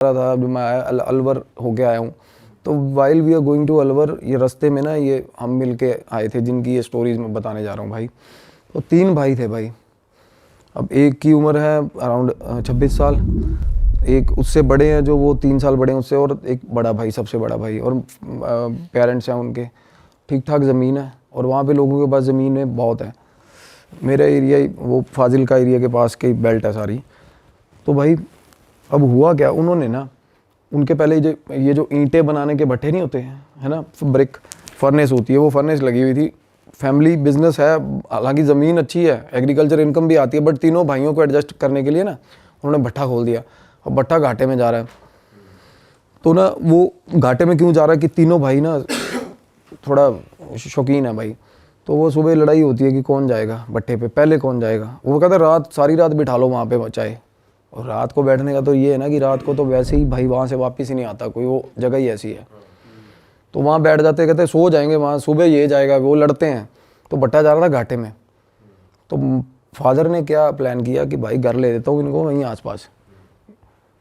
रहा था जब मैं आया अलवर होके आया हूँ। तो while we are going to Alwar, ये रास्ते में ना ये हम मिल के आए थे जिनकी ये स्टोरीज मैं बताने जा रहा हूँ भाई। तो 3 भाई थे भाई। अब एक की उम्र है अराउंड 26 साल, एक उससे बड़े हैं जो वो 3 साल बड़े हैं उससे, और एक बड़ा भाई, सबसे बड़ा भाई। और पेरेंट्स हैं उनके, ठीक ठाक ज़मीन है और वहाँ पे लोगों के पास ज़मीन बहुत है। मेरा एरिया वो फाजिल का एरिया के पास की बेल्ट है सारी। तो भाई अब हुआ क्या, उन्होंने ना उनके पहले ये जो ईंटें बनाने के भट्ठे नहीं होते हैं, है ना, ब्रिक फर्नेस होती है, वो फर्नेस लगी हुई थी। फैमिली बिजनेस है, हालांकि ज़मीन अच्छी है, एग्रीकल्चर इनकम भी आती है, बट तीनों भाइयों को एडजस्ट करने के लिए ना उन्होंने भट्ठा खोल दिया। अब भट्ठा घाटे में जा रहा है। तो ना वो घाटे में क्यों जा रहा है कि तीनों भाई ना थोड़ा शौकीन है भाई। तो वो सुबह लड़ाई होती है कि कौन जाएगा भट्ठे पे, पहले कौन जाएगा। वो कहता है रात, सारी रात बिठा लो वहाँ पे चाहे। और रात को बैठने का तो ये है ना कि रात को तो वैसे ही भाई वहाँ से वापस ही नहीं आता कोई, वो जगह ही ऐसी है। तो वहाँ बैठ जाते, कहते सो जाएंगे वहाँ, सुबह ये जाएगा, वो लड़ते हैं। तो भट्टा जा रहा था घाटे में। तो फादर ने क्या प्लान किया कि भाई घर ले देता हूँ इनको वहीं आसपास।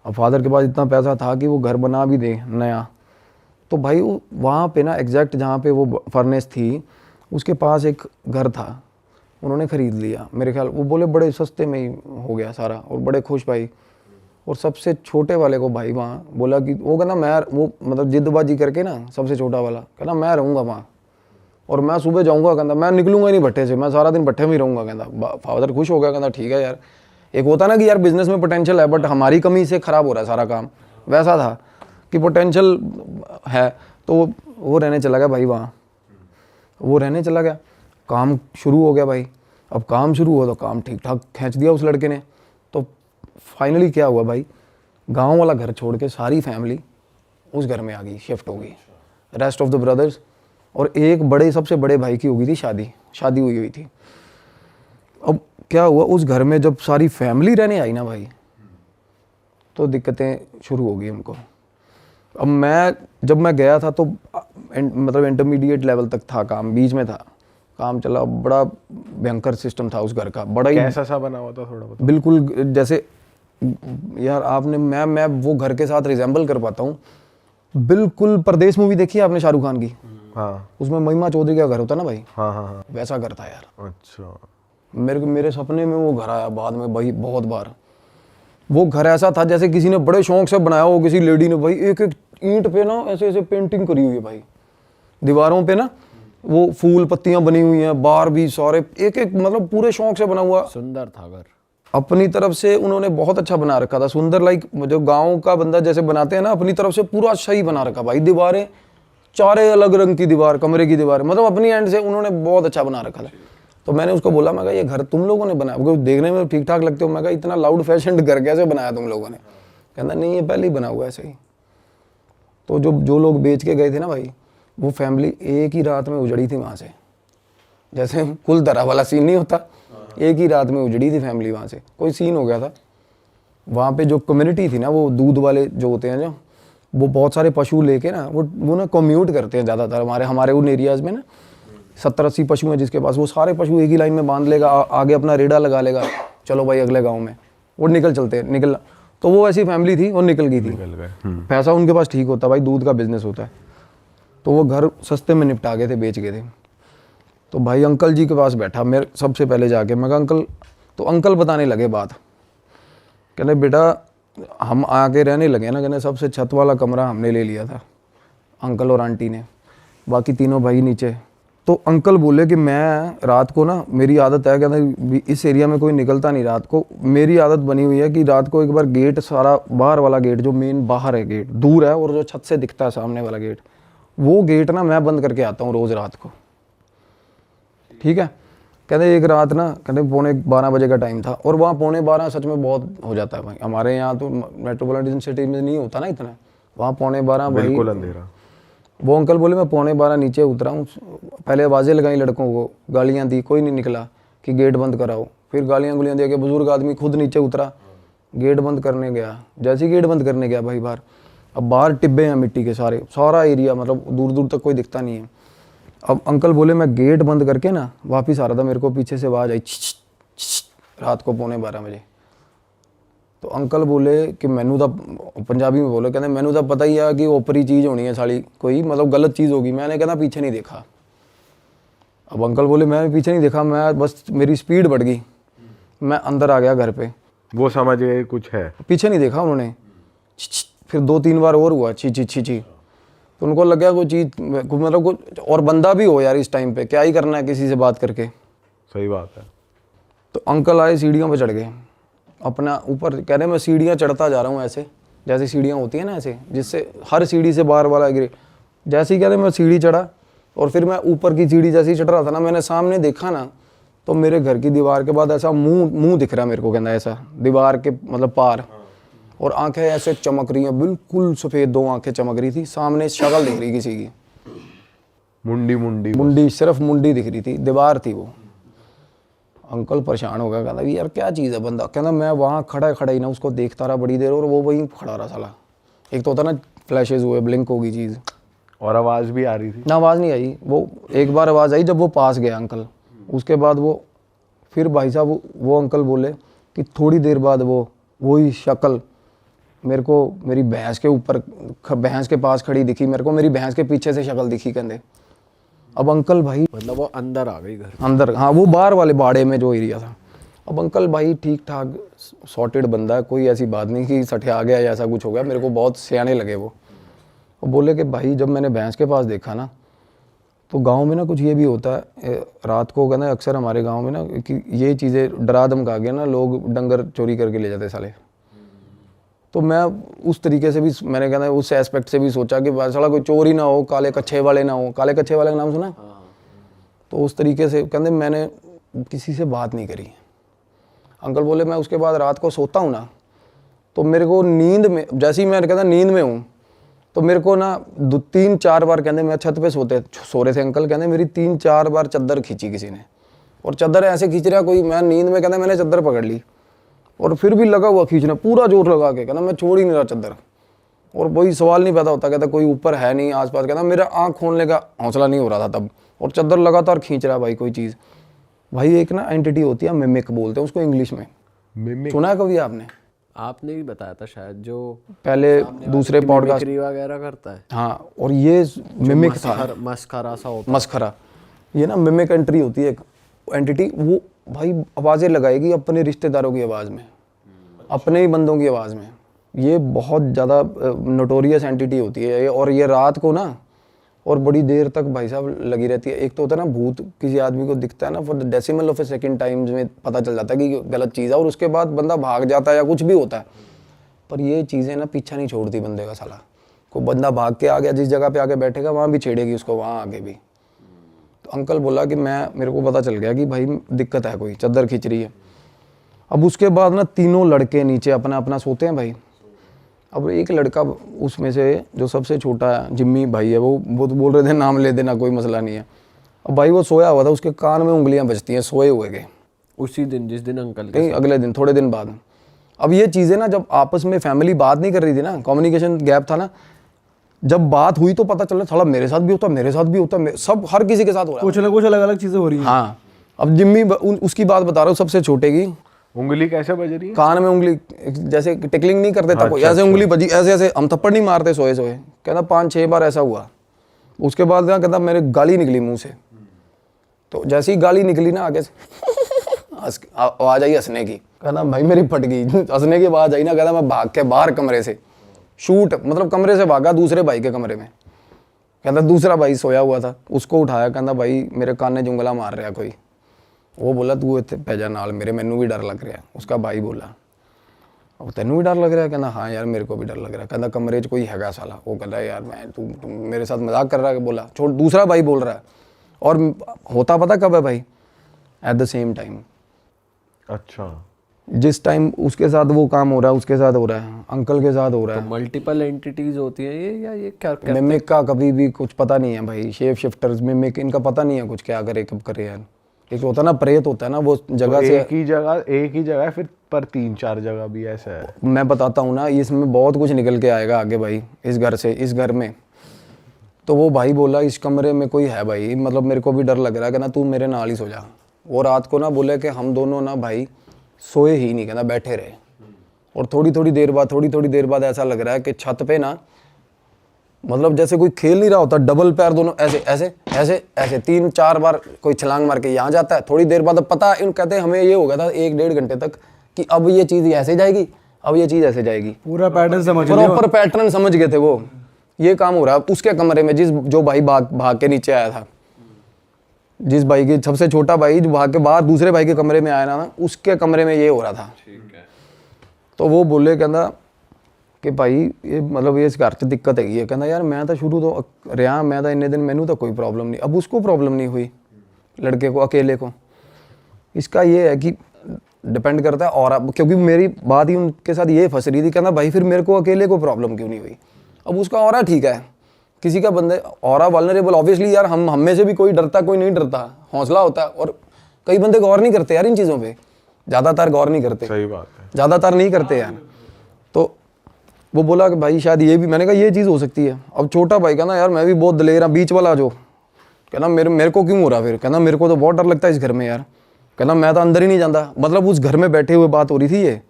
अब फादर के पास इतना पैसा था कि वो घर बना भी दे नया। तो भाई वहाँ पे ना एग्जैक्ट जहाँ पे वो फर्नेस थी उसके पास एक घर था, उन्होंने ख़रीद लिया। मेरे ख्याल वो बोले बड़े सस्ते में ही हो गया सारा, और बड़े खुश भाई। और सबसे छोटे वाले को भाई वहाँ बोला कि वो कहना मैं, वो मतलब जिद्दबाजी करके ना सबसे छोटा वाला कहना मैं रहूँगा वहाँ और मैं सुबह जाऊँगा, कहता मैं निकलूँगा ही नहीं भट्टे से, मैं सारा दिन भट्टे में ही रहूँगा। कहता फादर खुश हो गया, कहता ठीक है यार। एक होता ना कि यार बिजनेस में पोटेंशियल है बट हमारी कमी से ख़राब हो रहा है सारा काम, वैसा था कि पोटेंशियल है। तो वो रहने चला गया भाई वहाँ, वो रहने चला गया। काम शुरू हो गया भाई। अब काम शुरू हुआ तो काम ठीक ठाक खींच दिया उस लड़के ने। तो फाइनली क्या हुआ भाई, गांव वाला घर छोड़ के सारी फैमिली उस घर में आ गई, शिफ्ट हो गई, रेस्ट ऑफ द ब्रदर्स। और एक बड़े, सबसे बड़े भाई की हो गई थी शादी हुई थी। अब क्या हुआ, उस घर में जब सारी फैमिली रहने आई ना भाई, तो दिक्कतें शुरू हो गई उनको। अब जब मैं गया था तो मतलब इंटरमीडिएट लेवल तक था काम, बीच में था काम चला। बड़ा भयंकर सिस्टम था उस घर का, बड़ा ही कैसा सा बना हुआ था थोड़ा बता। बिल्कुल जैसे यार आपने, मैं वो घर के साथ रिजेंबल कर पाता हूँ बिल्कुल। परदेश मूवी देखी है आपने शाहरुख खान की? हाँ। उसमें महिमा चौधरी का घर होता ना भाई, हाँ हाँ हाँ, वैसा घर था यार। अच्छा। मेरे सपने में वो घर आया बाद में भाई बहुत बार। वो घर ऐसा था जैसे किसी ने बड़े शौक से बनाया हो, किसी लेडी ने भाई। एक एक ईंट पे ना ऐसे ऐसे पेंटिंग करी हुई है भाई, दीवारों पे ना वो फूल पत्तियां बनी हुई हैं, बाहर भी सारे एक एक, मतलब पूरे शौक से बना हुआ। सुंदर था घर, अपनी तरफ से उन्होंने बहुत अच्छा बना रखा था, सुंदर। लाइक जो गांव का बंदा जैसे बनाते हैं ना, अपनी तरफ से पूरा अच्छा ही बना रखा भाई। दीवारें चारे अलग रंग की दीवार, कमरे की दीवार, मतलब अपनी एंड से उन्होंने बहुत अच्छा बना रखा था। तो मैंने उसको बोला, मैं कहा ये घर तुम लोगों ने बनाया? क्योंकि देखने में ठीक ठाक लगते हो। मैं कहा इतना लाउड फैशन घर कैसे बनाया तुम लोगों ने? कहता नहीं ये पहले ही बना हुआ ऐसे ही। तो जो लोग बेच के गए थे ना भाई, वो फैमिली एक ही रात में उजड़ी थी वहाँ से। जैसे कुल तरह वाला सीन नहीं होता, एक ही रात में उजड़ी थी फैमिली वहाँ से। कोई सीन हो गया था वहाँ पे। जो कम्युनिटी थी ना, वो दूध वाले जो होते हैं, जो वो बहुत सारे पशु लेके ना वो ना कम्यूट करते हैं ज़्यादातर हमारे उन एरियाज़ में ना। 70-80 पशु हैं जिसके पास, वो सारे पशु एक ही लाइन में बांध लेगा, आगे अपना रेड़ा लगा लेगा, चलो भाई अगले गाँव में, वो निकल। तो वो ऐसी फैमिली थी और निकल गई थी। पैसा उनके पास ठीक होता भाई, दूध का बिजनेस होता है। तो वो घर सस्ते में निपटा गए थे, बेच गए थे। तो भाई अंकल जी के पास बैठा मेरे सबसे पहले जाके, मैं कहा अंकल। तो अंकल बताने लगे बात, कहने बेटा हम आके रहने लगे ना, कहने सबसे छत वाला कमरा हमने ले लिया था, अंकल और आंटी ने, बाकी तीनों भाई नीचे। तो अंकल बोले कि मैं रात को ना, मेरी आदत है, कहते इस एरिया में कोई निकलता नहीं रात को, मेरी आदत बनी हुई है कि रात को एक बार गेट, सारा बाहर वाला गेट जो मेन बाहर है, गेट दूर है, और जो छत से दिखता है सामने वाला गेट, वो गेट ना मैं बंद करके आता हूँ रोज़ रात को। ठीक है। कहते एक रात ना, कहते 11:45 बजे का टाइम था, और वहाँ 11:45 सच में बहुत हो जाता है भाई। हमारे यहाँ तो मेट्रोपॉलिटन सिटी में नहीं होता ना इतना, वहाँ 11:45 भाई बिल्कुल अंधेरा। वो अंकल बोले मैं 11:45 नीचे उतरा हूँ, पहले आवाज़ें लगाई लड़कों को, गालियाँ दी, कोई नहीं निकला कि गेट बंद कराओ। फिर गालियाँ गुलियाँ दे के बुजुर्ग आदमी खुद नीचे उतरा, गेट बंद करने गया। जैसे ही गेट बंद करने गया भाई बाहर, अब बाहर टिब्बे हैं मिट्टी के सारे, सारा एरिया, मतलब दूर दूर तक कोई दिखता नहीं है। अब अंकल बोले मैं गेट बंद करके ना वापिस आ रहा था, मेरे को पीछे से आवाज़ आई रात को 11:45 बजे। तो अंकल बोले कि मैनू तो पंजाबी में बोले, कहते मैनू तो पता ही है कि ओपरी चीज़ होनी है साली, कोई मतलब गलत चीज़ होगी। मैंने कहना पीछे नहीं देखा। अब अंकल बोले मैं पीछे नहीं देखा, मैं बस मेरी स्पीड बढ़ गई, मैं अंदर आ गया घर पे। वो समझ गए कुछ है, पीछे नहीं देखा उन्होंने। फिर 2-3 बार और हुआ छी छी छी छी, तो उनको लग गया कोई चीज़ मतलब कुछ और बंदा भी हो यार इस टाइम पे, क्या ही करना है किसी से बात करके। सही बात है। तो अंकल आए, सीढ़ियों पे चढ़ गए अपना ऊपर, कह रहे मैं सीढ़ियाँ चढ़ता जा रहा हूँ ऐसे, जैसे सीढ़ियाँ होती हैं ना ऐसे, जिससे हर सीढ़ी से बार वाला गिरे। जैसे ही कह रहे मैं सीढ़ी चढ़ा, और फिर मैं ऊपर की सीढ़ी जैसे ही चढ़ रहा था ना, मैंने सामने देखा ना, तो मेरे घर की दीवार के बाद ऐसा मुंह दिख रहा मेरे को, कहना ऐसा दीवार के मतलब पार, और आंखें ऐसे चमक रही हैं, बिल्कुल सफ़ेद 2 आंखें चमक रही थी, सामने शक्ल दिख रही किसी की, मुंडी सिर्फ मुंडी दिख रही थी, दीवार थी वो। अंकल परेशान हो गया, कहता यार क्या चीज़ है। बंदा कहना मैं वहाँ खड़ा ही ना उसको देखता रहा बड़ी देर, और वो वहीं खड़ा रहा साला। एक तो होता ना फ्लैशेज हुए, ब्लिंक होगी चीज़, और आवाज़ भी आ रही थी ना? आवाज़ नहीं आई। वो एक बार आवाज़ आई जब वो पास गया अंकल, उसके बाद वो फिर भाई साहब वो अंकल बोले कि थोड़ी देर बाद वही शक्ल मेरे को मेरी भैंस के ऊपर, भैंस के पास खड़ी दिखी मेरे को, मेरी भैंस के पीछे से शक्ल दिखी कहते। अब अंकल भाई मतलब वो अंदर आ गई घर अंदर, हाँ वो बाहर वाले बाड़े में जो एरिया था। अब अंकल भाई ठीक ठाक सॉर्टेड बंदा है, कोई ऐसी बात नहीं कि सठिया गया या ऐसा कुछ हो गया, मेरे को बहुत सियाने लगे वो बोले कि भाई जब मैंने भैंस के पास देखा ना, तो गांव में ना कुछ ये भी होता है रात को, कहना अक्सर हमारे गांव में ना कि ये चीज़ें डरा धमका के ना लोग डंगर चोरी करके ले जाते साले। तो मैं उस तरीके से भी मैंने कहना उस एस्पेक्ट से भी सोचा कि साला कोई चोर ही ना हो, काले कच्छे वाले ना हो। काले कच्छे वाले का नाम सुना? तो उस तरीके से कहते मैंने किसी से बात नहीं करी। अंकल बोले मैं उसके बाद रात को सोता हूँ ना, तो मेरे को नींद में, जैसे ही मैं कहता नींद में हूँ, तो मेरे को ना 3-4 बार कहते मैं छत पे सो रहे थे अंकल, कहते मेरी 3-4 बार चादर खींची किसी ने, और चादर ऐसे खींच रहा कोई, मैं नींद में कहते मैंने चादर पकड़ ली, और फिर भी लगा हुआ खींचना पूरा जोर लगा के, कहना मैं छोड़ ही नहीं रहा चादर, और वही सवाल नहीं पैदा होता, कहता कोई ऊपर है नहीं आसपास, कहता मेरा आँख खोलने का हौसला नहीं हो रहा था तब, और चादर लगातार खींच रहा भाई कोई चीज़। भाई एक ना एंटिटी होती है, मिमिक बोलते हैं उसको इंग्लिश में, मिमिक सुना है कभी आपने? आपने भी बताया था शायद, जो पहले दूसरे पॉडकास्ट वगैरह करता है। हाँ, और ये मिमिक था, मस्खरा सा होता मस्खरा, ये ना मिमिक एंट्री होती है एक एंटिटी, वो भाई आवाज़ें लगाएगी अपने रिश्तेदारों की आवाज़ में, अपने ही बंदों की आवाज़ में। ये बहुत ज़्यादा नोटोरियस एंटिटी होती है, और ये रात को ना और बड़ी देर तक भाई साहब लगी रहती है। एक तो होता है ना भूत किसी आदमी को दिखता है ना, for the decimal of A second times में पता चल जाता है कि गलत चीज़ है, और उसके बाद बंदा भाग जाता है या कुछ भी होता है। पर ये चीज़ें ना पीछा नहीं छोड़ती बंदे का साला, को बंदा भाग के आ गया जिस जगह पे आके बैठेगा वहाँ भी छेड़ेगी उसको, वहाँ आगे भी। तो अंकल बोला कि मेरे को पता चल गया कि भाई दिक्कत है, कोई चादर खींच रही है। अब उसके बाद ना तीनों लड़के नीचे अपना अपना सोते हैं भाई। अब एक लड़का उसमें से जो सबसे छोटा है, जिम्मी भाई है, वो तो बोल रहे थे नाम ले देना, कोई मसला नहीं है। अब भाई वो सोया हुआ था, उसके कान में उंगलियां बजती हैं सोए हुए के, उसी दिन जिस दिन अंकल कहीं अगले दिन थोड़े दिन बाद। अब ये चीज़ें ना जब आपस में फैमिली बात नहीं कर रही थी ना, कम्युनिकेशन गैप था ना, जब बात हुई तो पता चला थोड़ा मेरे साथ भी होता, मेरे साथ भी होता, सब हर किसी के साथ हो रहा है, कुछ ना कुछ अलग अलग चीज़ें हो रही हैं। हाँ। अब जिम्मी उसकी बात बता रहा हूँ, सबसे छोटे की उंगली कैसे बज रही है? कान में उंगली, जैसे टिकलिंग नहीं कर देता कोई, ऐसे उंगली बजी, ऐसे ऐसे, हम थप्पड़ नहीं मारते सोए सोए, कहता 5-6 बार ऐसा हुआ। उसके बाद क्या कहता मेरे गाली निकली मुंह से, तो जैसे ही गाली निकली ना आगे से आवाज आई हंसने की, कहना भाई मेरी फट गई हंसने की आवाज आई ना, कहता मैं भाग के बाहर कमरे से शूट, मतलब कमरे से भागा दूसरे भाई के कमरे में। कहता दूसरा भाई सोया हुआ था, उसको उठाया, कहता भाई मेरे कान ने जुंगला मार रहा कोई। वो बोला तू इतने पैजा नाल मेरे, मैनू भी डर लग रहा है। उसका भाई बोला अब तेनू भी डर लग रहा है? कहना हाँ यार मेरे को भी डर लग रहा है। कहना कमरे 'च कोई हैगा साला। वो कहता है यार मैं तू मेरे साथ मजाक कर रहा है। बोला छोड़, दूसरा भाई बोल रहा है, और होता पता कब है भाई? At the same time. अच्छा, जिस टाइम उसके साथ वो काम हो रहा है उसके साथ हो रहा है, अंकल के साथ हो रहा है। मल्टीपल एंटिटीज होती हैं ये, या ये क्या मिमिक का कभी भी कुछ पता नहीं है भाई। शेप शिफ्टर्स मिमिक, इनका पता नहीं है कुछ क्या करे कब करे यार। एक होता है ना प्रेत होता है ना, वो जगह से एक ही जगह फिर पर 3-4 जगह भी ऐसा है। मैं बताता हूँ ना, इसमें बहुत कुछ निकल के आएगा आगे भाई। इस घर से, इस घर में तो वो भाई बोला इस कमरे में कोई है भाई, मतलब मेरे को भी डर लग रहा है, कहना तू मेरे नाल ही सो जा। वो रात को ना बोले कि हम दोनों ना भाई सोए ही नहीं, कहना बैठे रहे, और थोड़ी थोड़ी देर बाद ऐसा लग रहा है कि छत पे ना, मतलब जैसे कोई खेल नहीं रहा होता, डबल पैर दोनों ऐसे ऐसे ऐसे ऐसे 3-4 बार कोई छलांग मार के यहाँ जाता है। थोड़ी देर बाद अब पता इन कहते हैं हमें ये हो गया था 1-1.5 घंटे तक कि अब ये चीज़ ऐसे जाएगी, अब ये चीज़ ऐसे जाएगी, पूरा पैटर्न समझ लिया। प्रॉपर पैटर्न समझ गए थे वो। ये काम हो रहा है उसके कमरे में, जो भाई भाग के नीचे आया था, जिस भाई के सबसे छोटा भाई जो भाग के बाहर दूसरे भाई के कमरे में आया ना, उसके कमरे में ये हो रहा था। तो वो बोले कहना कि भाई ये मतलब ये इस घर च दिक्कत हैगी है। कहना यार मैं तो शुरू तो रहा, मैं तो इन्ने दिन मैनू तो कोई प्रॉब्लम नहीं। अब उसको प्रॉब्लम नहीं हुई, लड़के को, अकेले को। इसका ये है कि डिपेंड करता है, और क्योंकि मेरी बात ही उनके साथ ये फंस रही थी। कहना भाई फिर मेरे को अकेले को प्रॉब्लम क्यों नहीं हुई? अब उसका ऑरा ठीक है, किसी का बंदे ऑरा वल्नरेबल, ऑब्वियसली यार हम में से भी कोई डरता कोई नहीं डरता, हौसला होता है। और कई बंदे गौर नहीं करते यार इन चीज़ों पे, ज़्यादातर गौर नहीं करते। सही बात है, ज़्यादातर नहीं करते यार। तो वो बोला कि भाई शायद ये भी, मैंने कहा ये चीज़ हो सकती है। अब छोटा भाई कहना यार मैं भी बहुत दलेर हूँ, बीच वाला जो कहना मेरे को क्यों हो रहा? फिर कहना मेरे को तो बहुत डर लगता है इस घर में यार। कहना मैं तो अंदर ही नहीं जाता। मतलब उस घर में बैठे हुए बात हो रही थी ये।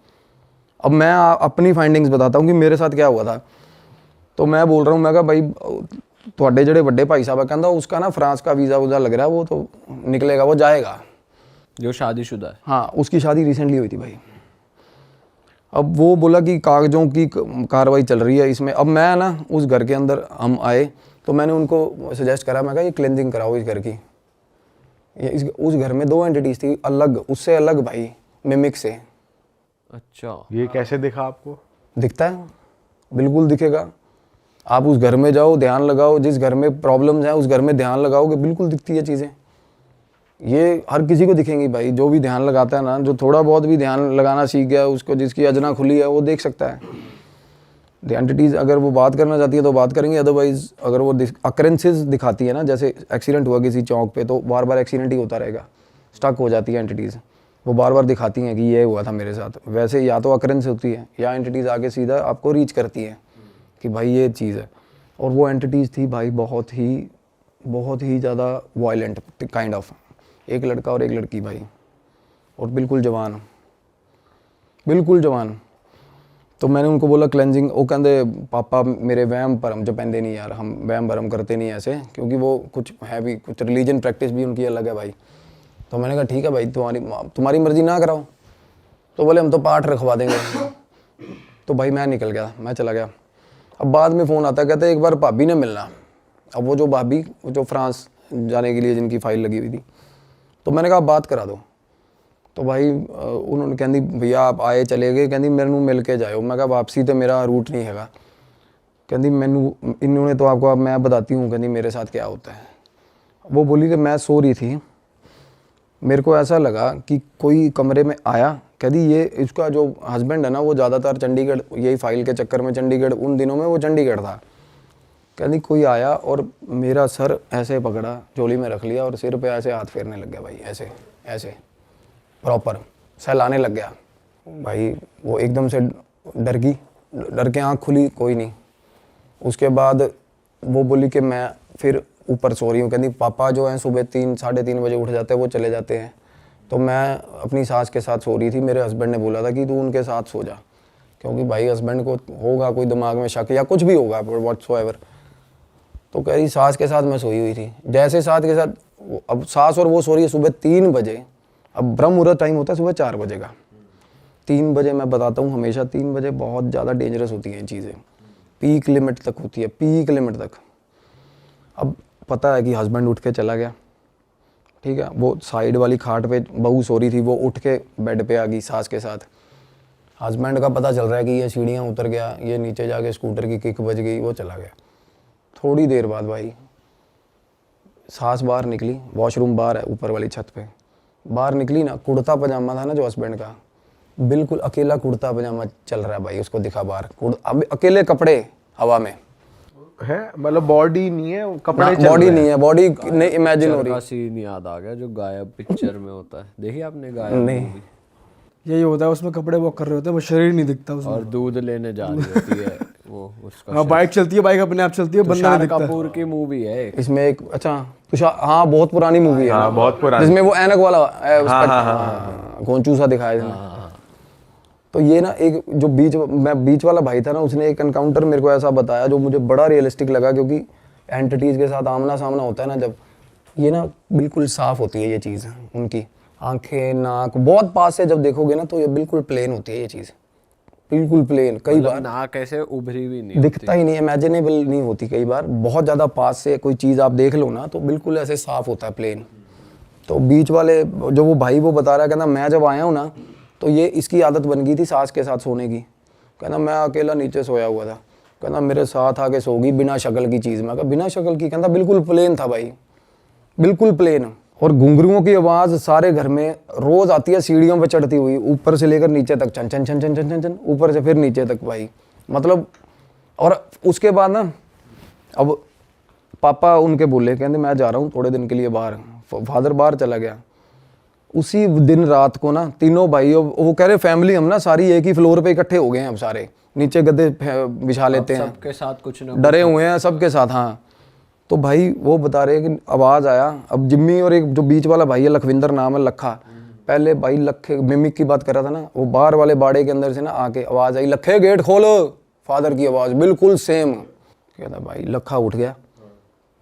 अब मैं अपनी फाइंडिंग्स बताता हूँ कि मेरे साथ क्या हुआ था। तो मैं बोल रहा हूँ, मैं कहा भाई थोड़े जड़े बड़े भाई साहब कहना उसका ना फ्रांस का वीज़ा वूज़ा लग रहा है, वो तो निकलेगा, वो जाएगा। जो शादीशुदा है। हाँ, उसकी शादी रिसेंटली हुई थी भाई। अब वो बोला कि कागजों की कार्रवाई चल रही है इसमें। अब मैं ना उस घर के अंदर हम आए तो मैंने उनको सजेस्ट करा, मैं कहा ये क्लेंजिंग कराओ इस घर की। उस घर में 2 एंटिटीज थी अलग, उससे अलग भाई, मिमिक से। अच्छा, ये कैसे दिखा आपको? दिखता है, बिल्कुल दिखेगा। आप उस घर में जाओ, ध्यान लगाओ, जिस घर में प्रॉब्लम्स हैं उस घर में ध्यान लगाओगे, बिल्कुल दिखती है चीज़ें। ये हर किसी को दिखेंगी भाई, जो भी ध्यान लगाता है ना, जो थोड़ा बहुत भी ध्यान लगाना सीख गया उसको, जिसकी अजना खुली है वो देख सकता है। द एंटिटीज़ अगर वो बात करना चाहती है तो बात करेंगे, अदरवाइज अगर वो अकरेंसेस दिखाती है ना, जैसे एक्सीडेंट हुआ किसी चौक पे तो बार बार एक्सीडेंट ही होता रहेगा, स्टक हो जाती है एंटिटीज़, वो बार बार दिखाती हैं कि ये हुआ था मेरे साथ। वैसे या तो अकरेंस होती है या एंटिटीज़ आगे सीधा आपको रीच करती है कि भाई ये चीज़ है। और वो एंटिटीज़ थी भाई बहुत ही ज़्यादा वायलेंट काइंड ऑफ, एक लड़का और एक लड़की भाई, और बिल्कुल जवान, बिल्कुल जवान। तो मैंने उनको बोला क्लेंजिंग, वो कहते पापा मेरे वहम भरम च पैंदे नहीं यार, हम वहम भरम करते नहीं ऐसे, क्योंकि वो कुछ है भी, कुछ रिलीजन प्रैक्टिस भी उनकी अलग है भाई। तो मैंने कहा ठीक है भाई, तुम्हारी मर्जी ना कराओ। तो बोले हम तो पाठ रखवा देंगे। तो भाई मैं निकल गया, मैं चला गया। अब बाद में फ़ोन आता, कहते एक बार भाभी ने मिलना। अब वो जो भाभी जो फ्रांस जाने के लिए जिनकी फ़ाइल लगी हुई थी, तो मैंने कहा बात करा दो। तो भाई उन्होंने कहती भैया आप आए चले गए, कहती मेरे को मिल के जाओ। मैं कहा वापसी तो मेरा रूट नहीं हैगा। कहती मैनू इन्होंने तो आपको, अब मैं बताती हूँ कहती मेरे साथ क्या होता है। वो बोली कि मैं सो रही थी, मेरे को ऐसा लगा कि कोई कमरे में आया। कहती ये इसका जो हस्बैंड है ना वो ज़्यादातर चंडीगढ़, यही फाइल के चक्कर में चंडीगढ़, उन दिनों में वो चंडीगढ़ था। कहती कोई आया और मेरा सर ऐसे पकड़ा, झोली में रख लिया और सिर पे ऐसे हाथ फेरने लग गया भाई, ऐसे ऐसे प्रॉपर सहलाने लग गया भाई। वो एकदम से डर के आँख खुली, कोई नहीं। उसके बाद वो बोली कि मैं फिर ऊपर सो रही हूँ। कहती पापा जो हैं सुबह 3-3:30 बजे उठ जाते हैं, वो चले जाते हैं। तो मैं अपनी सास के साथ सो रही थी। मेरे हस्बैंड ने बोला था कि तू उनके साथ सो जा, क्योंकि भाई हस्बैंड को होगा कोई दिमाग में शक या कुछ भी होगा व्हाटसोएवर। तो कह रही सास के साथ मैं सोई हुई थी। जैसे सास के साथ, अब सास और वो सो रही है सुबह 3 बजे। अब ब्रह्म मुहूर्त टाइम होता है सुबह 4 बजे का। 3 बजे मैं बताता हूँ, हमेशा 3 बजे बहुत ज़्यादा डेंजरस होती हैं चीज़ें, पीक लिमिट तक होती है, पीक लिमिट तक। अब पता है कि हस्बैंड उठ के चला गया, ठीक है। वो साइड वाली खाट पे बहू सो रही थी, वो उठ के बेड पे आ गई सास के साथ। हस्बैंड का पता चल रहा है कि ये सीढ़ियाँ उतर गया, ये नीचे जाके स्कूटर की किक बज गई, वो चला गया। थोड़ी देर बाद भाई सास बाहर निकली, वॉशरूम बाहर है ऊपर वाली छत पे, बाहर निकली ना, कुर्ता पजामा था ना जो हस्बैंड का, बिल्कुल अकेला कुर्ता पजामा चल रहा है भाई, उसको दिखा बाहर। अब अकेले कपड़े हवा में है, मतलब बॉडी नहीं है, कपड़े चल बॉडी रहे नहीं है, बॉडी नहीं इमेजिन हो रही। का सीन याद आ गया जो गायब पिक्चर में होता है, देखिए आपने गायब नहीं। movie? यही होता है, उसमें कपड़े वॉक कर रहे होते हैं, वो शरीर नहीं दिखता उसमें। और दूध लेने जा रही होती है वो उसका। हाँ, बाइक चलती है, बाइक अपने आप चलती है, बंदा नहीं तुषार दिखता। कपूर की मूवी है एक। इसमें एक अच्छा तुषार, हाँ बहुत पुरानी मूवी है, हाँ बहुत पुरानी, जिसमें वो ऐनक वाला गोंचू सा दिखाया इसमें। तो ये ना एक जो बीच वाला भाई था ना, उसने एक एनकाउंटर मेरे को ऐसा बताया जो मुझे बड़ा रियलिस्टिक लगा, क्योंकि एंटिटीज़ के साथ आमना सामना होता है ना जब, ये ना बिल्कुल साफ़ होती है ये चीज़, उनकी आंखें नाक बहुत पास से जब देखोगे ना तो ये बिल्कुल प्लेन होती है ये चीज़, बिल्कुल प्लेन। कई बार नाक ऐसे उभरी भी नहीं दिखता ही नहीं, इमेजिनेबल नहीं होती। कई बार बहुत ज़्यादा पास से कोई चीज़ आप देख लो ना तो बिल्कुल ऐसे साफ़ होता है, प्लेन। तो बीच वाले जो वो भाई वो बता रहा है, कहना मैं जब आया हूँ ना तो ये इसकी आदत बन गई थी सास के साथ सोने की। कहना मैं अकेला नीचे सोया हुआ था, कहना मेरे साथ आके सो गई बिना शक्ल की चीज़। मैं कहा बिना शक्ल की? कहता बिल्कुल प्लेन था भाई, बिल्कुल प्लेन। और घुंघरुओं की आवाज़ सारे घर में रोज़ आती है, सीढ़ियों पे चढ़ती हुई, ऊपर से लेकर नीचे तक, छन छन छन छन छन छन छन, ऊपर से फिर नीचे तक भाई, मतलब। और उसके बाद ना अब पापा उनके बोले, कहते मैं जा रहा हूँ थोड़े दिन के लिए बाहर। फादर बाहर चला गया। उसी दिन रात को ना तीनों भाई, वो कह रहे फैमिली हम ना सारी एक ही फ्लोर पे इकट्ठे हो गए हैं, अब सारे नीचे गद्दे बिछा लेते हैं, सबके साथ कुछ ना डरे हुए हैं सबके साथ। हाँ, तो भाई वो बता रहे कि आवाज़ आया। अब जिम्मी और एक जो बीच वाला भाई है, लखविंदर नाम है, लखा, पहले भाई लखे मिमिक की बात कर रहा था ना, वो बाहर वाले बाड़े के अंदर से ना आके आवाज़ आई, लखे गेट खोलो। फादर की आवाज़ बिल्कुल सेम। कहता भाई लखा उठ गया।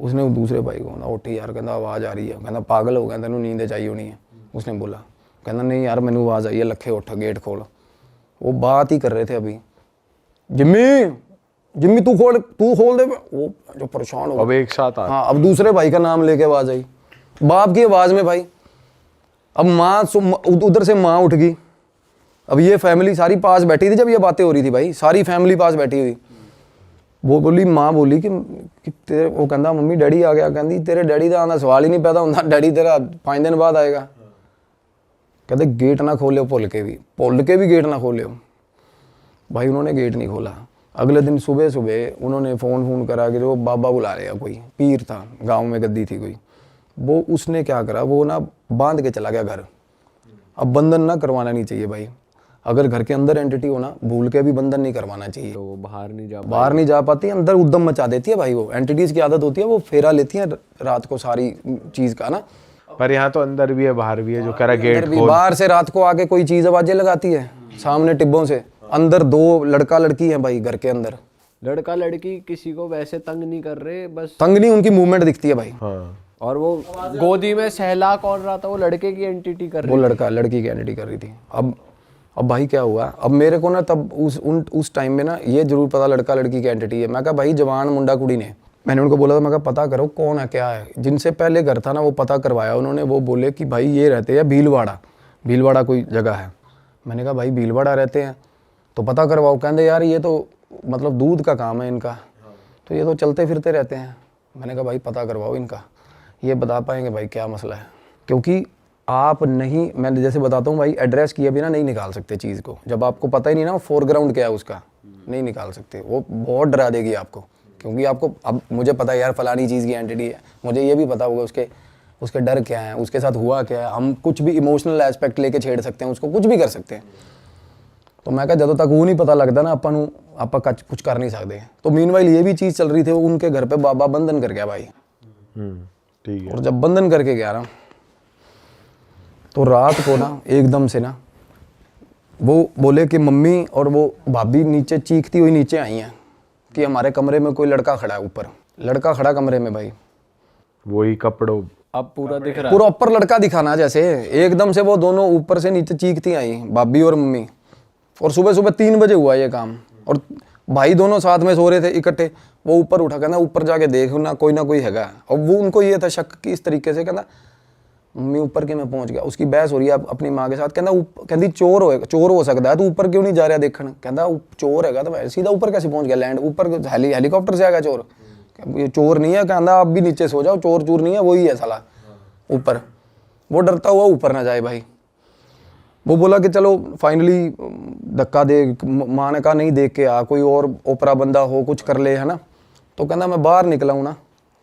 उसने दूसरे भाई को, उठी यार, कहता आवाज़ आ रही है। कहता पागल हो गया, तेनों नींद चाहिए होनी है। उसने बोला, कहता नहीं यार मैंने आवाज़ आई है, लखे उठ गेट खोल। वो बात ही कर रहे थे अभी, जिम्मी जिम्मी तू खोल दे। वो जो परेशान हो अब एक साथ आ हाँ, अब दूसरे भाई का नाम लेके आवाज़ आई, बाप की आवाज़ में भाई। अब माँ उधर से माँ उठ गई। अब ये फैमिली सारी पास बैठी थी जब ये बातें हो रही थी भाई, सारी फैमिली पास बैठी हुई। वो बोली, माँ बोली कि तेरे, वो कहता मम्मी डैडी आ गया। कहती तेरे डैडी का आना सवाल ही नहीं पैदा होता, डैडी तेरा 5 दिन बाद आएगा। कहते गेट ना खोले, भुल के भी गेट ना खोले। भाई उन्होंने गेट नहीं खोला। अगले दिन सुबह सुबह उन्होंने फ़ोन करा कि वो बाबा बुला रहे हैं, कोई पीर था गांव में, गद्दी थी कोई। वो उसने क्या करा, वो ना बांध के चला गया घर। अब बंधन ना करवाना नहीं चाहिए भाई, अगर घर के अंदर एंटिटी हो ना, भूल के भी बंधन नहीं करवाना चाहिए। तो वो बाहर नहीं जा पाती, अंदर उद्दम मचा देती है भाई। वो एंटिटीज़ की आदत होती है, वो फेरा लेती है रात को सारी चीज़ का ना। पर यहाँ तो अंदर भी है बाहर भी है, जो कह रहा गेट खोल। बाहर से रात को आके कोई चीज़ आवाज़ें लगाती है सामने टिब्बों से। अंदर 2 लड़का लड़की है भाई घर के अंदर। लड़का लड़की किसी को वैसे तंग नहीं कर रहे, बस तंग नहीं, उनकी मूवमेंट दिखती है भाई। हाँ। और वो गोदी में सहला कौन रहा था, वो लड़के की एंटिटी कर रही वो लड़का लड़की की एंटिटी कर रही थी। अब भाई क्या हुआ, अब मेरे को ना तब उस टाइम में ना ये जरूर पता लड़का लड़की की एंटिटी है। मैं कहा भाई जवान मुंडा कुड़ी ने, मैंने उनको बोला था, मैं कहा पता करो कौन है क्या है। जिनसे पहले घर था ना वो पता करवाया उन्होंने। वो बोले कि भाई ये रहते हैं भीलवाड़ा कोई जगह है। मैंने कहा भाई भीलवाड़ा रहते हैं तो पता करवाओ। कहते यार ये तो मतलब दूध का काम है इनका, तो ये तो चलते फिरते रहते हैं। मैंने कहा भाई पता करवाओ इनका, ये बता पाएंगे भाई क्या मसला है। क्योंकि आप नहीं, मैं जैसे बताता हूँ भाई, एड्रेस किए बिना नहीं निकाल सकते चीज़ को। जब आपको पता ही नहीं ना फोरग्राउंड क्या है उसका, नहीं निकाल सकते। वो बहुत डरा देगी आपको, क्योंकि आपको अब मुझे पता है यार फलानी चीज़ की एंटिटी है, मुझे ये भी पता होगा उसके डर क्या है, उसके साथ हुआ क्या है। हम कुछ भी इमोशनल एस्पेक्ट लेके छेड़ सकते हैं उसको, कुछ भी कर सकते हैं। तो मैं कहा जब तक वो नहीं पता लगता ना आप कुछ कर नहीं सकते। तो मीनवाइल ये भी चीज़ चल रही थी, उनके घर पे बाबा बंधन कर गया भाई। ठीक है। और जब बंधन करके गया ना तो रात को ना एकदम से ना वो बोले कि मम्मी और वो भाभी नीचे चीखती हुई नीचे आई हैं कि हमारे कमरे में कोई लड़का खड़ा है। ऊपर लड़का खड़ा कमरे में भाई, वही कपड़ों, अब पूरा दिख रहा है। पूरा ऊपर लड़का दिखाना जैसे। एकदम से वो दोनों ऊपर से नीचे चीखती आई, भाभी और मम्मी। और सुबह सुबह 3 बजे हुआ ये काम, और भाई दोनों साथ में सो रहे थे इकट्ठे। वो ऊपर उठा, कहना ऊपर जाके देख ना कोई हैगा। और वो उनको ये था शक कि इस तरीके से, कहना मम्मी ऊपर के मैं पहुंच गया। उसकी बहस हो रही है अपनी माँ के साथ। कहती चोर हो सकता है, तो ऊपर क्यों नहीं जा रहा देखने। कहता चोर हैगा तो सीधा ऊपर कैसे पहुंच गया, लैंड ऊपर हेलीकॉप्टर से आएगा चोर। ये चोर नहीं है, कहता आप भी नीचे सो जाओ, चोर चूर नहीं है, वही है साला ऊपर। वो डरता हुआ ऊपर ना जाए भाई। वो बोला कि चलो फाइनली धक्का दे। माँ ने कहा नहीं देख के आ, कोई और ओपरा बंदा हो कुछ कर ले, है ना। तो कहना मैं बाहर निकला हूँ ना,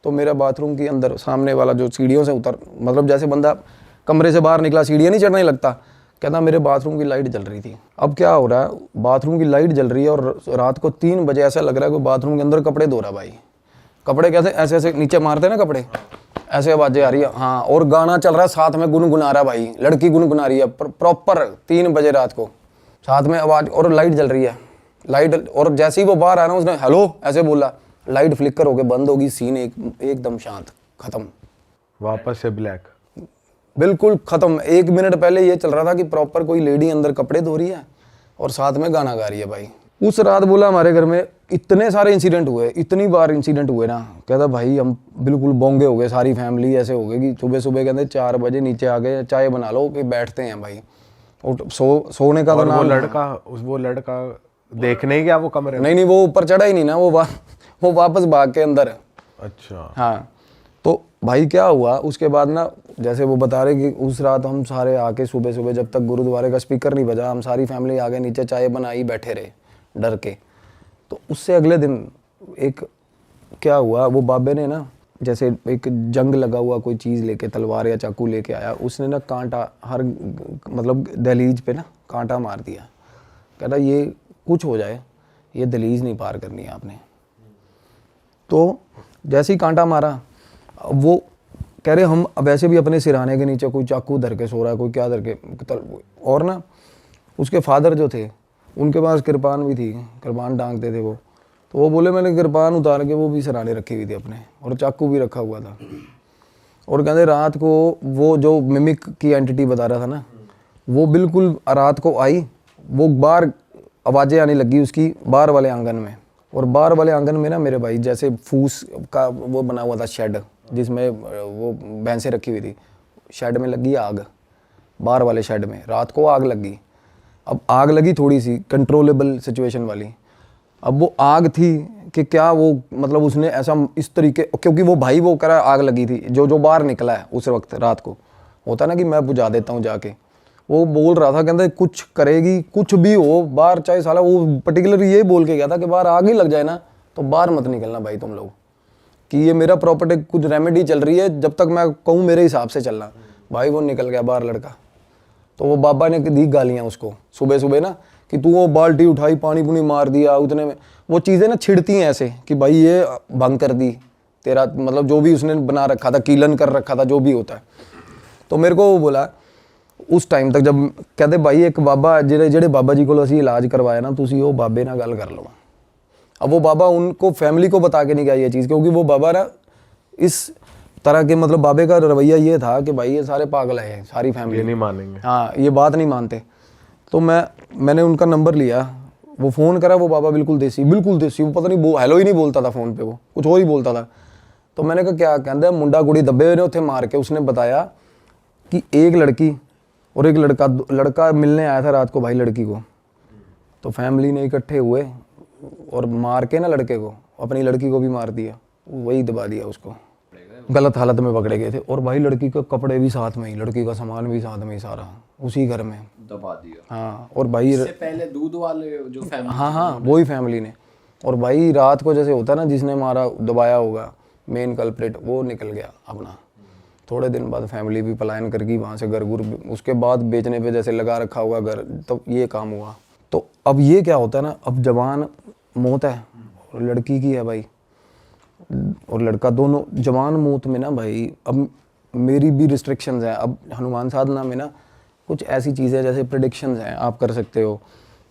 तो मेरा बाथरूम के अंदर सामने वाला जो सीढ़ियों से उतर, मतलब जैसे बंदा कमरे से बाहर निकला सीढ़ियाँ नहीं चढ़ने लगता, कहता मेरे बाथरूम की लाइट जल रही थी। अब क्या हो रहा है, बाथरूम की लाइट जल रही है और रात को 3 बजे ऐसा लग रहा है कि बाथरूम के अंदर कपड़े धो रहा भाई। कपड़े कैसे ऐसे ऐसे नीचे मारते हैं ना कपड़े, ऐसे आवाजें आ रही है। हाँ, और गाना चल रहा है साथ में, गुनगुना रहा भाई, लड़की गुनगुना रही है प्रॉपर 3 बजे रात को। साथ में आवाज़, और लाइट जल रही है, लाइट, और जैसे ही वो बाहर आया ना उसने हेलो ऐसे बोला, लाइट फ्लिकर होके बंद होगी, सीन एकदम शांत, ख़त्म, वापस से ब्लैक। बिल्कुल ख़त्म। 1 मिनट पहले ये चल रहा था कि प्रॉपर कोई लेडी अंदर कपड़े धो रही है और साथ में गाना गा रही है भाई। उस रात बोला हमारे घर में इतने सारे इंसिडेंट हुए, इतनी बार इंसिडेंट हुए ना, कहता भाई हम बिल्कुल बोंगे हो गए, सारी फैमिली ऐसे हो गई कि सुबह सुबह कहते 4 बजे नीचे आ गए, चाय बना लो कि बैठते हैं भाई, और सोने का तो और नाम। वो लड़का देखने ही गया वो कमरे में? नहीं, वो ऊपर चढ़ा ही नहीं ना, वो वापस भाग के अंदर। अच्छा। हाँ, तो भाई क्या हुआ उसके बाद ना, जैसे वो बता रहे कि उस रात हम सारे आके सुबह सुबह, जब तक गुरुद्वारे का स्पीकर नहीं बजा, हम सारी फैमिली आगे नीचे चाय बनाई बैठे रहे डर के। तो उससे अगले दिन एक क्या हुआ, वो बाबे ने ना जैसे एक जंग लगा हुआ कोई चीज़ लेके, तलवार या चाकू लेके आया, उसने ना कांटा हर मतलब दहलीज पे ना कांटा मार दिया। कह रहा ये कुछ हो जाए, ये दहलीज नहीं पार करनी है आपने। तो जैसे ही कांटा मारा, वो कह रहे हम अब वैसे भी अपने सिरहाने के नीचे कोई चाकू धर के सो रहा है, कोई क्या धर के, और ना उसके फादर जो थे उनके पास कृपान भी थी, कृपान डांगते थे वो। तो वो बोले मैंने कृपान उतार के वो भी सिरहाने रखी हुई थी अपने, और चाकू भी रखा हुआ था। और कहते रात को वो जो मिमिक की एंटिटी बता रहा था ना, वो बिल्कुल रात को आई, वो बाहर आवाज़ें आने लगी उसकी बाहर वाले आंगन में, और बाहर वाले आंगन में ना मेरे भाई जैसे फूस का वो बना हुआ था शेड, जिसमें वो भैंसें रखी हुई थी, शेड में लगी आग, बाहर वाले शेड में रात को आग लगी। अब आग लगी थोड़ी सी कंट्रोलेबल सिचुएशन वाली, अब वो आग थी कि क्या वो मतलब उसने ऐसा इस तरीके, क्योंकि वो भाई वो करा आग लगी थी, जो बाहर निकला है उस वक्त रात को, होता ना कि मैं बुझा देता हूँ जाके, वो बोल रहा था कहता कुछ करेगी, कुछ भी हो बाहर, चाहे साला, वो पर्टिकुलर ये बोल के गया था कि बाहर आग ही लग जाए ना तो बाहर मत निकलना भाई तुम लोग, कि ये मेरा प्रॉपर्टी कुछ रेमेडी चल रही है, जब तक मैं कहूँ मेरे हिसाब से चलना। भाई वो निकल गया बाहर लड़का। तो वो बाबा ने दी गालियाँ उसको सुबह सुबह ना, कि तू वो बाल्टी उठाई पानी पुनी मार दिया, उतने में वो चीज़ें ना छिड़ती हैं ऐसे कि भाई ये भंग कर दी तेरा, मतलब जो भी उसने बना रखा था, कीलन कर रखा था, जो भी होता है। तो मेरे को वो बोला उस टाइम तक, जब कहते भाई एक बाबा जेड़े बाबा जी को असी इलाज करवाया ना, तुसी वो बाबे ना गल कर लो। अब वो बाबा उनको फैमिली को बता के नहीं गया ये चीज़, क्योंकि वो बाबा ना इस तरह के, मतलब बाबे का रवैया ये था कि भाई ये सारे पागल हैं, सारी फैमिली ये नहीं मानेंगे, हाँ ये बात नहीं मानते। तो मैंने उनका नंबर लिया, वो फ़ोन करा, वो बाबा बिल्कुल देसी, वो पता नहीं वो हेलो ही नहीं बोलता था फ़ोन पे, वो कुछ और ही बोलता था। तो मैंने कहा क्या कहता है, मुंडा कुड़ी दबे हुए ने उत्थे मार के। उसने बताया कि एक लड़की और एक लड़का मिलने आया था रात को भाई लड़की को, तो फैमिली ने इकट्ठे हुए और मार के ना लड़के को, अपनी लड़की को भी मार दिया, वही दबा दिया उसको, गलत हालत में पकड़े गए थे। और भाई लड़की के कपड़े भी साथ में ही, लड़की का सामान भी साथ में ही, सारा उसी घर में दबा दिया। हाँ, और भाई इससे पहले दूध वाले जो फैमिली, हाँ वही फैमिली ने। और भाई रात को जैसे होता ना, जिसने मारा दबाया होगा मेन कल्प्रिट, वो निकल गया अपना। थोड़े दिन बाद फैमिली भी पलायन कर गई वहाँ से, घर गुर उसके बाद बेचने पे जैसे लगा रखा होगा घर, तब ये काम हुआ। तो अब ये क्या होता है ना, अब जवान मौत है और लड़की की है भाई, और लड़का, दोनों जवान मौत में ना भाई, अब मेरी भी रिस्ट्रिक्शंस हैं। अब हनुमान साधना में ना कुछ ऐसी चीज़ें जैसे प्रेडिक्शंस हैं, आप कर सकते हो,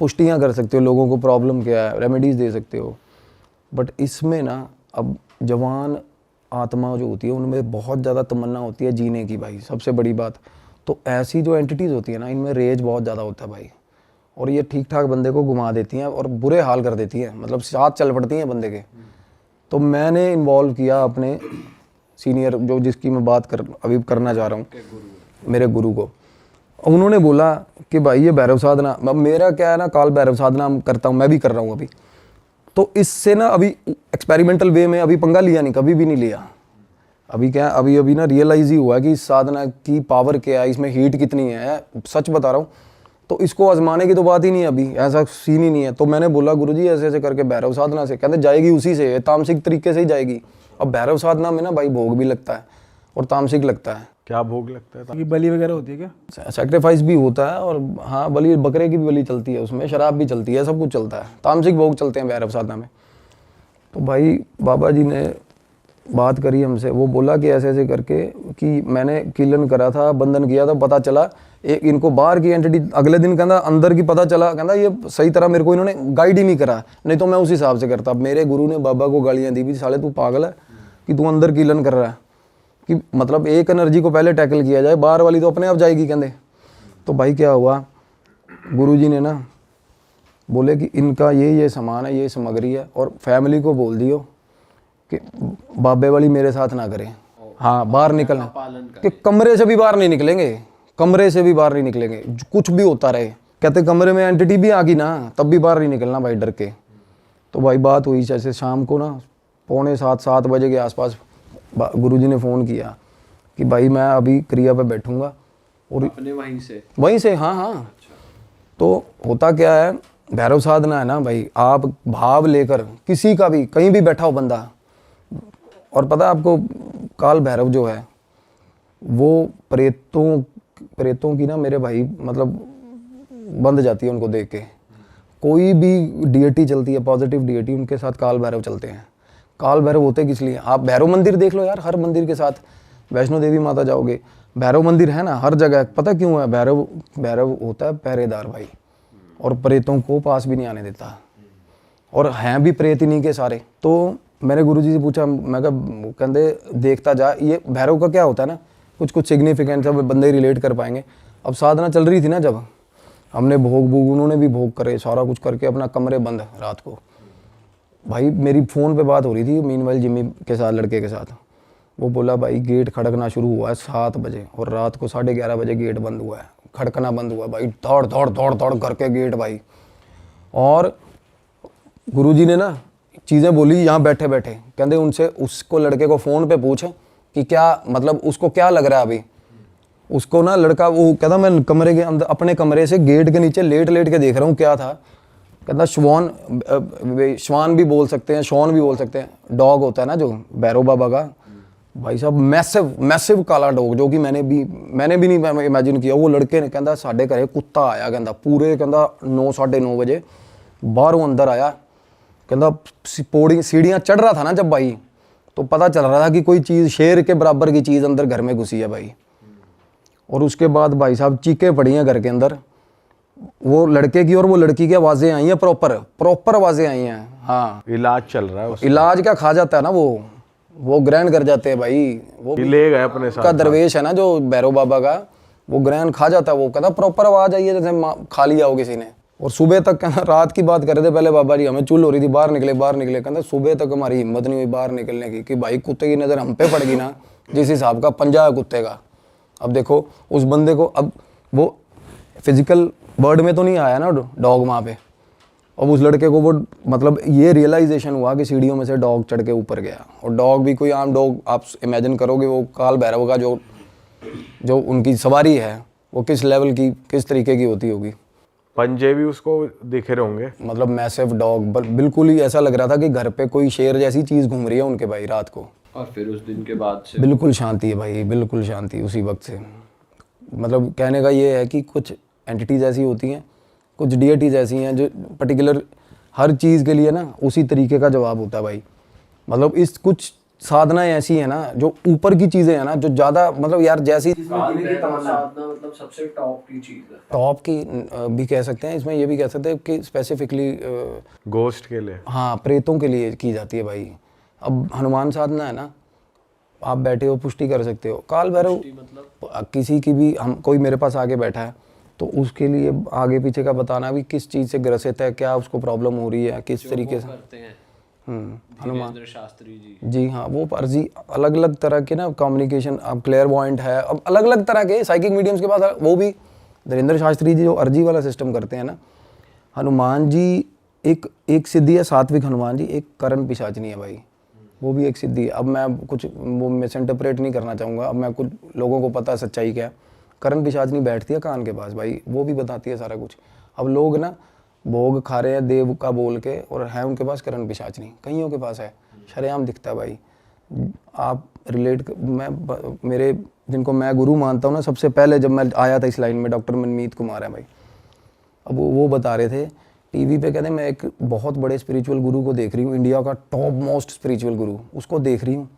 पुष्टियाँ कर सकते हो, लोगों को प्रॉब्लम क्या है, रेमेडीज़ दे सकते हो। बट इसमें ना अब जवान आत्मा जो होती है उनमें बहुत ज़्यादा तमन्ना होती है जीने की भाई, सबसे बड़ी बात। तो ऐसी जो एंटिटीज़ होती है ना, इनमें रेज बहुत ज़्यादा होता है भाई, और ये ठीक ठाक बंदे को घुमा देती हैं और बुरे हाल कर देती हैं, मतलब साथ चल पड़ती हैं बंदे के। तो मैंने इन्वॉल्व किया अपने सीनियर, जो जिसकी मैं बात अभी करना चाह रहा हूँ, मेरे गुरु को। उन्होंने बोला कि भाई ये भैरव साधना, अब मेरा क्या है ना, काल भैरव साधना करता हूँ, मैं भी कर रहा हूँ अभी। तो इससे ना अभी एक्सपेरिमेंटल वे में अभी पंगा लिया नहीं, कभी भी नहीं लिया। अभी क्या, अभी ना रियलाइज़ ही हुआ कि इस साधना की पावर क्या है, इसमें हीट कितनी है, सच बता रहा हूँ। तो इसको आजमाने की तो बात ही नहीं है, अभी ऐसा सीन ही नहीं है। तो मैंने बोला गुरुजी ऐसे ऐसे करके भैरव साधना से, कहते जाएगी उसी से, तामसिक तरीके से ही जाएगी। अब भैरव साधना में ना भाई भोग भी लगता है और तामसिक लगता है। क्या भोग लगता है? कि बलि वगैरह होती है क्या? सेक्रीफाइस भी होता है, और हाँ बलि, बकरे की भी बलि चलती है उसमें, शराब भी चलती है, सब कुछ चलता है, तामसिक भोग चलते हैं भैरव साधना में। तो भाई बाबा जी ने बात करी हमसे, वो बोला कि ऐसे ऐसे करके कि मैंने कीलन करा था, बंधन किया था, पता चला एक इनको बाहर की एंटिटी, अगले दिन कहता अंदर की पता चला, कहता ये सही तरह मेरे को इन्होंने गाइड ही नहीं करा, नहीं तो मैं उस हिसाब से करता। मेरे गुरु ने बाबा को गालियाँ दी भी, साले तू पागल है कि तू अंदर कीलन कर रहा है, कि मतलब एक एनर्जी को पहले टैकल किया जाए, बाहर वाली तो अपने आप जाएगी कहते। तो भाई क्या हुआ, गुरुजी ने ना बोले कि इनका ये सामान है, ये सामग्री है, और फैमिली को बोल दियो कि बाबे वाली मेरे साथ ना करें। हाँ, बाहर निकलना, कि कमरे से भी बाहर नहीं निकलेंगे, कमरे से भी बाहर नहीं निकलेंगे, कुछ भी होता रहे। कहते कमरे में एंटिटी भी आ गई ना, तब भी बाहर नहीं निकलना भाई, डर के। तो भाई बात हुई जैसे शाम को ना 6:45-7 बजे के आसपास गुरुजी ने फ़ोन किया कि भाई मैं अभी क्रिया पे बैठूंगा, और अपने वहीं से हाँ। तो होता क्या है, भैरव साधना है ना भाई, आप भाव लेकर किसी का भी कहीं भी बैठा हो बंदा, और पता है आपको काल भैरव जो है वो प्रेतों की ना मेरे भाई मतलब बंद जाती है उनको देख के। कोई भी डीएटी चलती है, पॉजिटिव डीएटी, उनके साथ काल भैरव चलते हैं। काल भैरव होते किस लिए, आप भैरव मंदिर देख लो यार, हर मंदिर के साथ, वैष्णो देवी माता जाओगे भैरव मंदिर है ना हर जगह। पता क्यों है, भैरव होता है पहरेदार भाई, और प्रेतों को पास भी नहीं आने देता, और हैं भी प्रेत इन्हीं के सारे। तो मैंने गुरुजी से पूछा, मैं कहा कहते देखता जा, ये भैरव का क्या होता है ना, कुछ सिग्निफिकेंट सब बंदे रिलेट कर पाएंगे। अब साधना चल रही थी ना, जब हमने भोग उन्होंने भी भोग करे, सारा कुछ करके अपना कमरे बंद रात को। भाई मेरी फ़ोन पे बात हो रही थी मीनवाइल जिम्मी के साथ, लड़के के साथ। वो बोला भाई गेट खड़कना शुरू हुआ है 7 बजे, और रात को 11:30 बजे गेट बंद हुआ है, खड़कना बंद हुआ भाई, दौड़ करके गेट भाई। और गुरुजी ने ना चीज़ें बोली यहाँ बैठे बैठे, कहते उनसे उसको लड़के को फ़ोन पे पूछ कि क्या मतलब उसको क्या लग रहा है अभी। उसको ना लड़का वो कहता मैं कमरे के अंदर अपने कमरे से गेट के नीचे लेट के देख रहा हूँ क्या था। कहता श्वान भी बोल सकते हैं, शॉन भी बोल सकते हैं। डॉग होता है ना जो भैरव बाबा का, भाई साहब मैसिव काला डॉग, जो कि मैंने भी नहीं इमेजिन किया। वो लड़के ने कहता साढ़े घरे कुत्ता आया, कहता पूरे कहता 9-9:30 बजे बाहरों अंदर आया। कहता पौड़ी सीढ़ियाँ चढ़ रहा था ना जब भाई, तो पता चल रहा था कि कोई चीज़ शेर के बराबर की चीज़ अंदर घर में घुसी है भाई। और उसके बाद भाई साहब चीखें पड़ी हैं घर के अंदर, वो लड़के की और वो लड़की की आवाज़ें आई हैं, प्रॉपर आवाज़ें आई हैं। हाँ, इलाज चल रहा है उसका। इलाज क्या खा जाता है ना, वो ग्रहण कर जाते हैं भाई। वो ले गए अपने साथ का दरवेश है ना जो भैरव बाबा का, वो ग्रहण खा जाता है। वो कहता प्रॉपर आवाज़ आई है जैसे खा लिया हो किसी ने। और सुबह तक कहना, रात की बात कर रहे थे पहले बाबा जी, हमें चुल हो रही थी बाहर निकले। कहता सुबह तक हमारी हिम्मत नहीं हुई बाहर निकलने की, कि भाई कुत्ते की नज़र हम पे पड़ गई ना, जिस हिसाब का पंजा है कुत्ते का। अब देखो उस बंदे को, अब वो फिजिकल वर्ड में तो नहीं आया ना डॉग वहाँ पे। अब उस लड़के को वो मतलब ये रियलाइजेशन हुआ कि सीढ़ियों में से डॉग चढ़ के ऊपर गया। और डॉग भी कोई आम डॉग, आप इमेजिन करोगे वो काल भैरव का जो उनकी सवारी है वो किस लेवल की, किस तरीके की होती होगी। पंजे भी उसको दिख रहे होंगे, मतलब मैसिव डॉग, बिल्कुल ही ऐसा लग रहा था कि घर पे कोई शेर जैसी चीज़ घूम रही है उनके भाई रात को। और फिर उस दिन के बाद से बिल्कुल शांति है भाई, बिल्कुल शांति उसी वक्त से। मतलब कहने का ये है कि कुछ एंटिटीज़ ऐसी होती हैं, कुछ डीएटीज़ ऐसी हैं जो पर्टिकुलर हर चीज़ के लिए ना उसी तरीके का जवाब होता है भाई। मतलब इस कुछ साधनाएं ऐसी हैं ना जो ऊपर की चीज़ें हैं ना, जो ज़्यादा मतलब यार जैसी साधना मतलब सबसे टॉप की चीज़ है। टॉप की भी कह सकते हैं, इसमें ये भी कह सकते हैं कि स्पेसिफिकली गोस्ट के लिए, हाँ प्रेतों के लिए की जाती है भाई। अब हनुमान साधना है ना, आप बैठे हो पुष्टि कर सकते हो। काल भैरव मतलब किसी की भी, हम कोई मेरे पास आके बैठा है तो उसके लिए आगे पीछे का बताना भी किस चीज़ से ग्रसित है, क्या उसको प्रॉब्लम हो रही है, किस तरीके से करते हैं हनुमान शास्त्री जी हाँ, वो अर्जी अलग अलग तरह के ना कम्युनिकेशन, अब क्लेयरवॉयंट है, अब अलग अलग तरह के साइकिक मीडियम्स के पास, वो भी धीरेन्द्र शास्त्री जी जो अर्जी वाला सिस्टम करते हैं ना। हनुमान जी एक सिद्धि है, सात्विक हनुमान जी, एक करण पिशाचनी है भाई, वो भी एक सिद्धि है। अब मैं कुछ वो मिस इंटरप्रेट नहीं करना चाहूँगा, अब मैं कुछ लोगों को पता है सच्चाई क्या है। करण पिशाचनी बैठती है कान के पास भाई, वो भी बताती है सारा कुछ। अब लोग ना भोग खा रहे हैं देव का बोल के, और है उनके पास करण पिशाचनी, कईयों के पास है, शरेआम दिखता है भाई। आप रिलेट, मेरे जिनको मैं गुरु मानता हूँ ना, सबसे पहले जब मैं आया था इस लाइन में, डॉक्टर मनमीत कुमार है भाई। अब वो बता रहे थे टीवी पे, कहते मैं एक बहुत बड़े स्पिरिचुअल गुरु को देख रही हूँ, इंडिया का टॉप मोस्ट स्पिरिचुअल गुरु, उसको देख रही हूँ।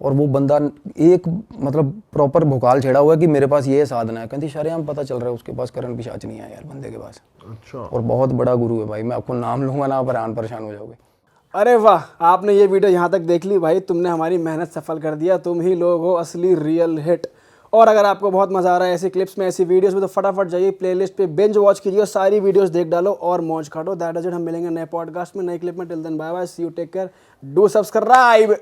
और वो बंदा एक मतलब प्रॉपर भोकाल छेड़ा हुआ है कि मेरे पास ये साधना है, कहती शरेआम पता चल रहा है उसके पास करण पिशाच नहीं है यार बंदे के पास। अच्छा। और बहुत बड़ा गुरु है भाई, मैं आपको नाम लूंगा ना, आप परेशान हो जाओगे। अरे वाह, आपने ये वीडियो यहाँ तक देख ली भाई, तुमने हमारी मेहनत सफल कर दिया। तुम ही लोग हो असली रियल हिट। और अगर आपको बहुत मजा आ रहा है ऐसी क्लिप्स में, ऐसी वीडियोस में, तो फटाफट जाइए प्लेलिस्ट पे बिंज वॉच कीजिए, सारी वीडियोस देख डालो और मौज काटो। That is it. हम मिलेंगे नए पॉडकास्ट में, नई क्लिप में। Till then bye bye, see you, take care, do subscribe.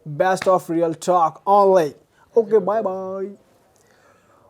Best of real talk online. Okay, bye bye.